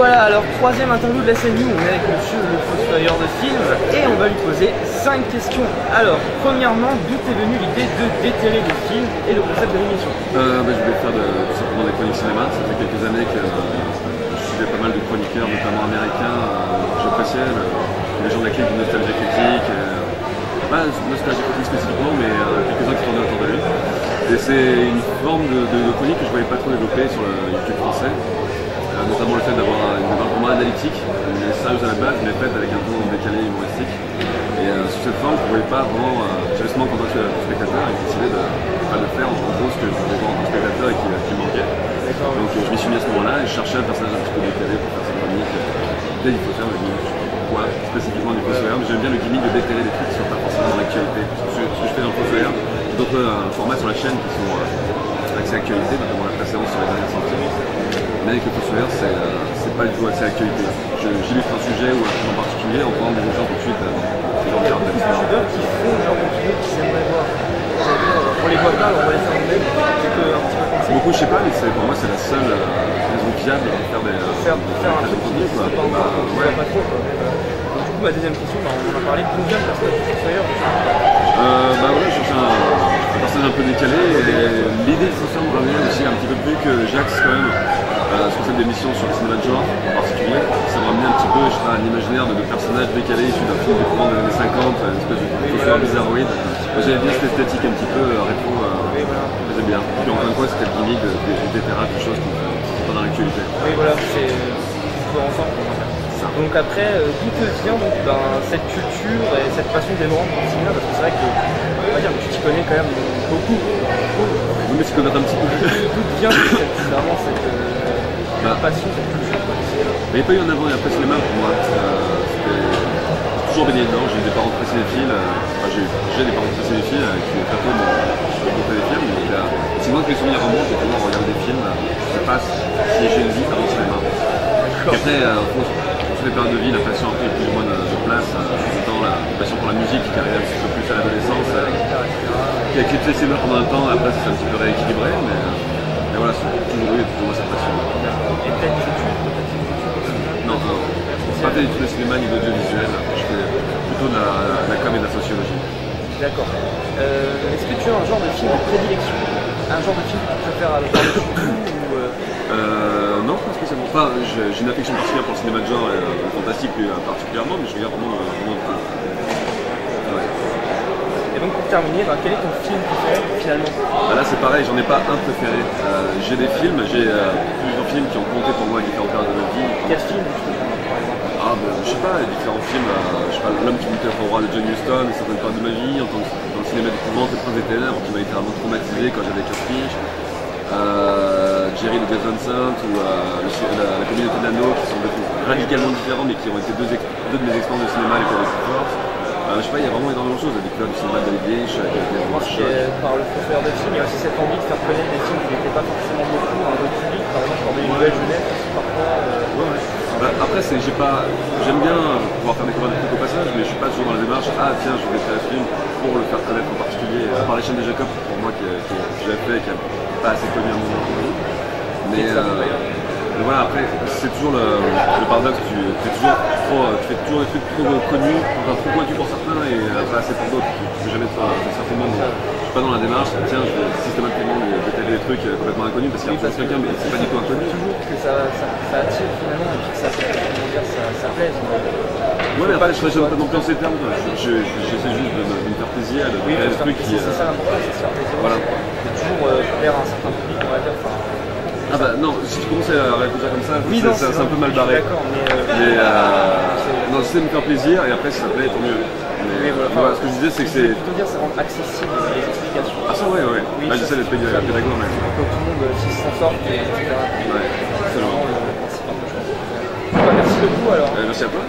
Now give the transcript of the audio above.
voilà, alors troisième interview de la scène, on est avec monsieur le fossoyeur de film et on va lui poser 5 questions. Alors, premièrement, d'où est venue l'idée de déterrer le film et le concept de l'émission? Je voulais faire tout simplement des chroniques cinéma. Ça fait quelques années que je suivais pas mal de chroniqueurs, notamment américains. J'appréciais les gens de la clique de Nostalgie Critique. Pas Nostalgie Critique spécifiquement, mais quelques-uns qui tournaient autour de lui. Et c'est une forme de chronique que je ne voyais pas trop développer sur le YouTube français. Notamment le fait d'avoir une démarche vraiment analytique, mais sérieuse à la base, mais faite avec un ton décalé humoristique. Et sous cette forme, je ne voyais pas vraiment. J'avais seulement contacté le spectateur et j'ai décidé de le faire en gros ce que je voulais voir en tant que spectateur et qui manquait. Donc je m'y suis mis à ce moment-là et je cherchais un personnage un petit peu décalé pour faire cette chronique. Dès qu'il faut faire, je me dis pourquoi spécifiquement du Fossoyeur, mais j'aime bien le gimmick de déterrer des trucs qui ne sont pas forcément dans l'actualité. Ce que je fais dans le Fossoyeur, j'ai d'autres formats sur la chaîne qui sont axés actualité, notamment la précédence sur les dernières sorties. Mais avec le Fossoyeur, c'est pas du tout axé actualité. J'illustre un sujet ou un film en particulier en prenant des exemples tout de suite. Il y a beaucoup de youtubeurs qui font le genre de vidéo qu'ils aimeraient voir. On les voit pas, alors on va les faire nous-mêmes. Un petit peu penser. Beaucoup, je sais pas, mais pour moi, c'est la seule raison fiable de faire un truc qui n'existe pas encore, pas trop. Du coup, ma deuxième question, on en a parlé. D'où vient le personnage du Fossoyeur? Voilà, je cherche un personnage un peu décalé et l'idée de Fossoyeur me revient aussi un petit peu plus que j'axe quand même ce concept d'émission sur le cinéma de genre en particulier. Ça me ramenait un petit peu, je sais pas, un imaginaire de personnages décalés issus d'un film du courant des années 50, une espèce de Fossoyeur bizarroïde. J'aimais bien cette esthétique un petit peu rétro, faisait bien. Puis encore une fois, c'était le gimmick des terrains, des choses qui sont pas dans l'actualité. Oui, voilà, c'est ensemble. Donc après, d'où te vient donc, cette culture et cette passion d'émeraude pour le cinéma? Parce que c'est vrai que, on va dire que tu t'y connais quand même beaucoup. Oui, mais tu connais un petit peu. D'où vient vraiment cette passion, cette culture pour le cinéma? Il n'y a pas eu un avant et après cinéma pour moi. J'ai toujours baigné dedans, j'ai des parents très cinéphiles. J'ai des parents très cinéphiles qui très tôt m'ont montré des films. Donc c'est moi que les souvenirs remontent, j'ai toujours regardé des films. Je passe si j'ai une vie avant le cinéma. Et après, les périodes de vie, la passion a pris plus ou moins de place, notamment la passion pour la musique qui arrive un petit peu plus à l'adolescence, qui a éclipsé le cinéma pendant un temps, après c'est un petit peu rééquilibré, mais voilà, c'est toujours eu toujours cette passion. Et peut-être des études? Non, pas fait d'études de cinéma ni d'audiovisuel, je fais plutôt de la com et de la sociologie. D'accord. Est-ce que tu as un genre de film de prédilection? Un genre de film que tu préfères par-dessus tout non, pas spécialement. Enfin, j'ai une affection particulière pour le cinéma de genre et le fantastique particulièrement, mais je regarde vraiment tout. Ouais. Et donc pour terminer, quel est ton film préféré finalement? Là c'est pareil, j'en ai pas un préféré. J'ai des films, j'ai plusieurs films qui ont compté pour moi à différentes périodes de ma vie. Quel film par exemple? Je sais pas, différents films, je sais pas, L'homme qui montait au roi de John Huston, certaines périodes de ma vie, en tant que dans le cinéma d'épouvante, Le Prince des Ténèbres, qui m'a été vraiment traumatisé quand j'avais 15 piges. Jerry de Dead Vincent ou la communauté d'Anneau qui sont radicalement différents mais qui ont été deux de mes expériences de cinéma les plus fortes. Je sais pas, il y a vraiment énormément de choses, la découverte du cinéma de David Lynch, par le Fossoyeur de film, il y a aussi cette envie de faire connaître des films qui n'étaient pas forcément beaucoup à un autre public, par exemple pour des nouvelles jeunesse aussi parfois. Après, j'aime bien pouvoir faire découvrir des trucs au passage, mais je suis pas toujours dans la démarche, tiens, je vais faire ce film pour le faire connaître en particulier. À part les chaînes de Jacob, pour moi, que j'ai fait, qui n'est pas assez connu à mon avis. Mais voilà, après, c'est toujours le paradoxe, tu fais toujours des trucs trop connus, trop pointus pour certains et pas assez pour d'autres. Tu peux jamais certainement, je suis pas dans la démarche, tiens, je vais systématiquement détailler des trucs complètement inconnus parce qu'il y a quelqu'un mais c'est pas du tout inconnu. Toujours que ça attire finalement et que ça plaise. Ouais, mais après je serais pas non plus en ces termes, j'essaie juste de me faire plaisir, de créer des trucs qui... C'est ça l'important, c'est de se faire plaisir. Voilà. De toujours plaire à un certain public, on va dire. Non, si tu commences à réfléchir comme ça, oui, c'est un peu mal barré. D'accord, mais non, j'essaie de me faire plaisir et après si ça plaît, tant mieux. Mais voilà, ce que je disais, c'est que c'est. Plutôt dire, c'est rendre accessible les explications. Ah, ça, ouais. Oui, j'essaie d'être pédagogue, mais. Que tout le monde s'en sorte, etc. Ouais, c'est vraiment le principe un peu, je pense. Merci beaucoup alors. Merci à toi.